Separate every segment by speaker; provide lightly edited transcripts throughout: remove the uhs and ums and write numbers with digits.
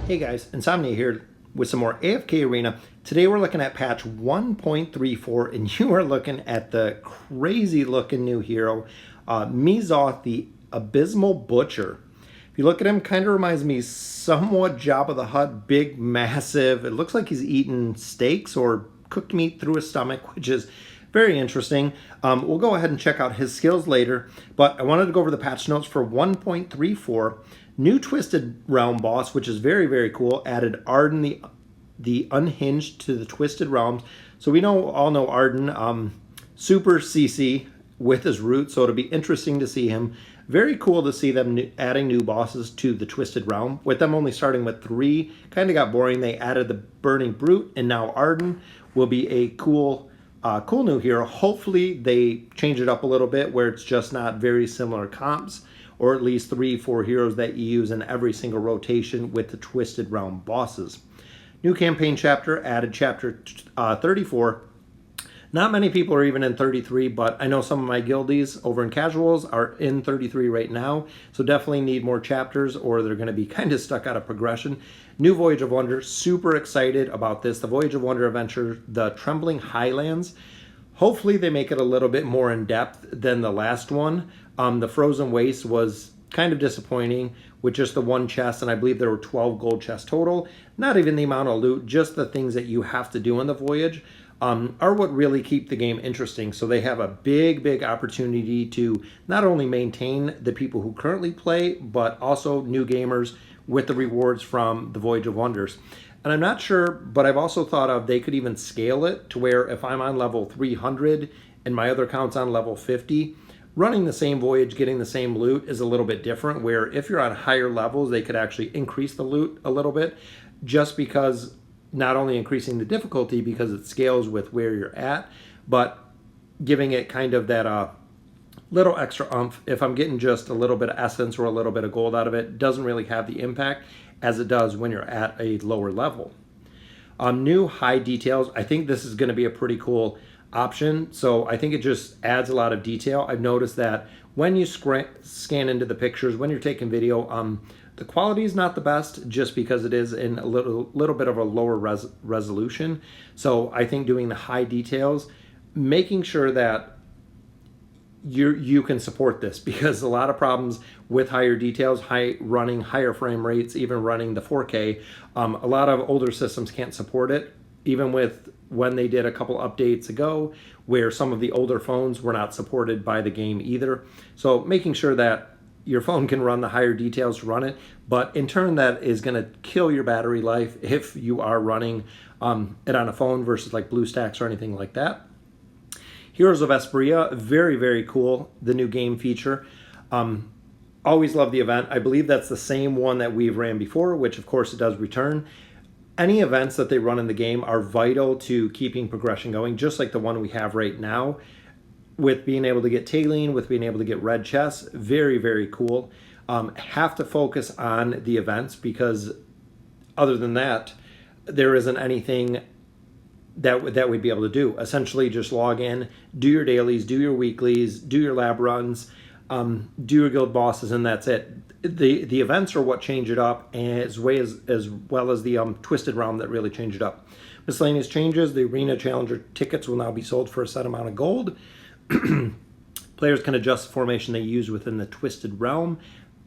Speaker 1: Hey guys, Insomnia here with some more AFK Arena. Today we're looking at patch 1.34 and you are looking at the crazy looking new hero, Mezoth the Abysmal Butcher. If you look at him, kind of reminds me somewhat Jabba the Hutt, big, massive. It looks like he's eating steaks or cooked meat through his stomach, which is very interesting. We'll go ahead and check out his skills later, but I wanted to go over the patch notes for 1.34. New Twisted Realm boss, which is very, very cool. Added Arden the Unhinged to the Twisted Realms. So we all know Arden, super CC with his root, so it'll be interesting to see him. Very cool to see them adding new bosses to the Twisted Realm. With them only starting with 3, kind of got boring. They added the Burning Brute, and now Arden will be a cool new hero. Hopefully they change it up a little bit where it's just not very similar comps, or at least 3-4 heroes that you use in every single rotation with the Twisted Realm bosses. New campaign chapter, added chapter 34. Not many people are even in 33, but I know some of my guildies over in casuals are in 33 right now, so definitely need more chapters or they're going to be kind of stuck out of progression. New Voyage of Wonder, super excited about this. The Voyage of Wonder adventure, the Trembling Highlands. Hopefully they make it a little bit more in depth than the last one. The Frozen Waste was kind of disappointing with just the one chest, and I believe there were 12 gold chests total. Not even the amount of loot, just the things that you have to do on the voyage are what really keep the game interesting. So they have a big opportunity to not only maintain the people who currently play, but also new gamers with the rewards from the Voyage of Wonders. And I'm not sure, but I've also thought of they could even scale it to where if I'm on level 300 and my other account's on level 50, running the same voyage, getting the same loot is a little bit different, where if you're on higher levels, they could actually increase the loot a little bit, just because not only increasing the difficulty because it scales with where you're at, but giving it kind of that little extra oomph. If I'm getting just a little bit of essence or a little bit of gold out of it, doesn't really have the impact as it does when you're at a lower level. New high details. I think this is going to be a pretty cool option. So I think it just adds a lot of detail. I've noticed that when you scan into the pictures, when you're taking video, the quality is not the best just because it is in a little bit of a lower resolution. So I think doing the high details, making sure that you can support this, because a lot of problems with higher details, running higher frame rates, even running the 4K, a lot of older systems can't support it, even with when they did a couple updates ago where some of the older phones were not supported by the game either. So making sure that your phone can run the higher details to run it, but in turn that is going to kill your battery life if you are running it on a phone versus like BlueStacks or anything like that. Heroes of Esperia, very cool, the new game feature. Always love the event. I believe that's the same one that we've ran before, which of course it does return. Any events that they run in the game are vital to keeping progression going, just like the one we have right now, with being able to get tailing, with being able to get red chests. Very cool. Have to focus on the events, because other than that, there isn't anything that we'd be able to do. Essentially just log in, do your dailies, do your weeklies, do your lab runs, do your guild bosses, and that's it. The events are what change it up, as well as the Twisted Realm that really change it up. Miscellaneous changes: the Arena Challenger tickets will now be sold for a set amount of gold. Players can adjust the formation they use within the Twisted Realm.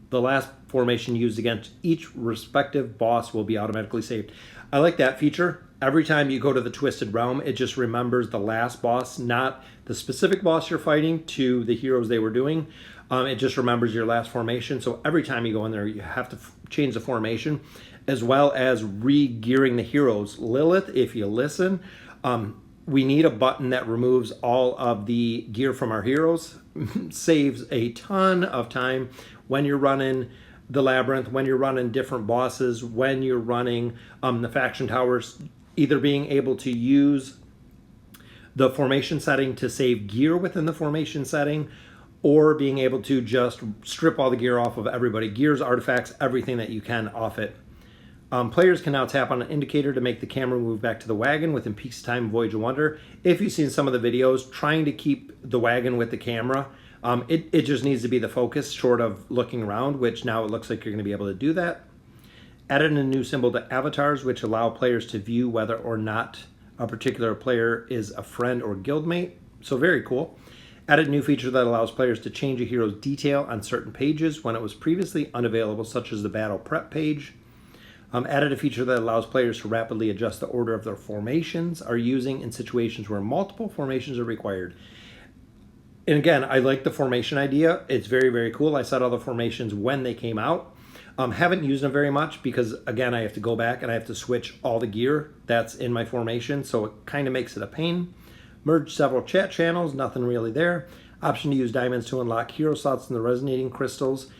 Speaker 1: The last formation used against each respective boss will be automatically saved. I like that feature. Every time you go to the Twisted Realm, it just remembers the last boss, not the specific boss you're fighting to the heroes they were doing. It just remembers your last formation. So every time you go in there, you have to change the formation, as well as re-gearing the heroes. Lilith, if you listen, we need a button that removes all of the gear from our heroes. Saves a ton of time when you're running the labyrinth, when you're running different bosses, when you're running the faction towers. Either being able to use the formation setting to save gear within the formation setting, or being able to just strip all the gear off of everybody. Gears, artifacts, everything that you can off it. Players can now tap on an indicator to make the camera move back to the wagon within Peacetime Voyage of Wonder. If you've seen some of the videos, trying to keep the wagon with the camera, it just needs to be the focus, short of looking around, which now it looks like you're going to be able to do that. Added a new symbol to avatars, which allow players to view whether or not a particular player is a friend or guildmate. So very cool. Added a new feature that allows players to change a hero's detail on certain pages when it was previously unavailable, such as the battle prep page. Added a feature that allows players to rapidly adjust the order of their formations are using in situations where multiple formations are required. And again, I like the formation idea. It's very, very cool. I set all the formations when they came out. Haven't used them very much because, again, I have to go back and I have to switch all the gear that's in my formation, so it kind of makes it a pain. Merge several chat channels, nothing really there. Option to use diamonds to unlock hero slots in the resonating crystals.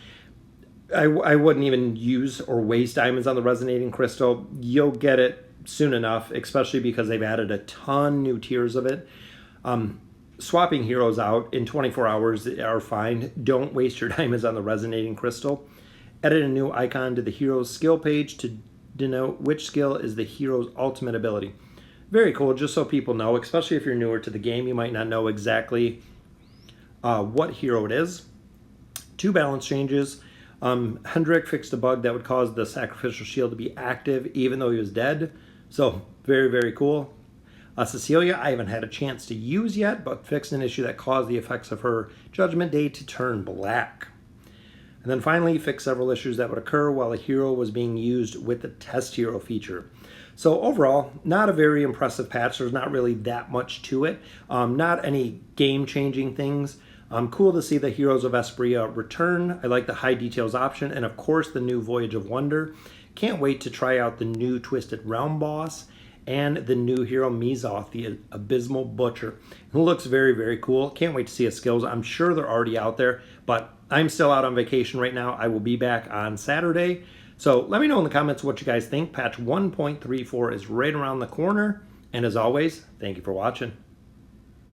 Speaker 1: I wouldn't even use or waste diamonds on the resonating crystal. You'll get it soon enough, especially because they've added a ton new tiers of it. Swapping heroes out in 24 hours are fine. Don't waste your diamonds on the resonating crystal. Added a new icon to the hero's skill page to denote which skill is the hero's ultimate ability. Very cool, just so people know, especially if you're newer to the game, you might not know exactly what hero it is. 2 balance changes. Hendrik fixed a bug that would cause the sacrificial shield to be active even though he was dead. So very, very cool. Cecilia, I haven't had a chance to use yet, but fixed an issue that caused the effects of her Judgment Day to turn black. And then finally, fixed several issues that would occur while a hero was being used with the test hero feature. So overall, not a very impressive patch. There's not really that much to it. Not any game-changing things. Cool to see the Heroes of Espria return. I like the high details option, and of course the new Voyage of Wonder. Can't wait to try out the new Twisted Realm boss and the new hero Mezoth, the Abysmal Butcher. It looks very, very cool. Can't wait to see his skills. I'm sure they're already out there, but I'm still out on vacation right now. I will be back on Saturday. So let me know in the comments what you guys think. Patch 1.34 is right around the corner. And as always, thank you for watching.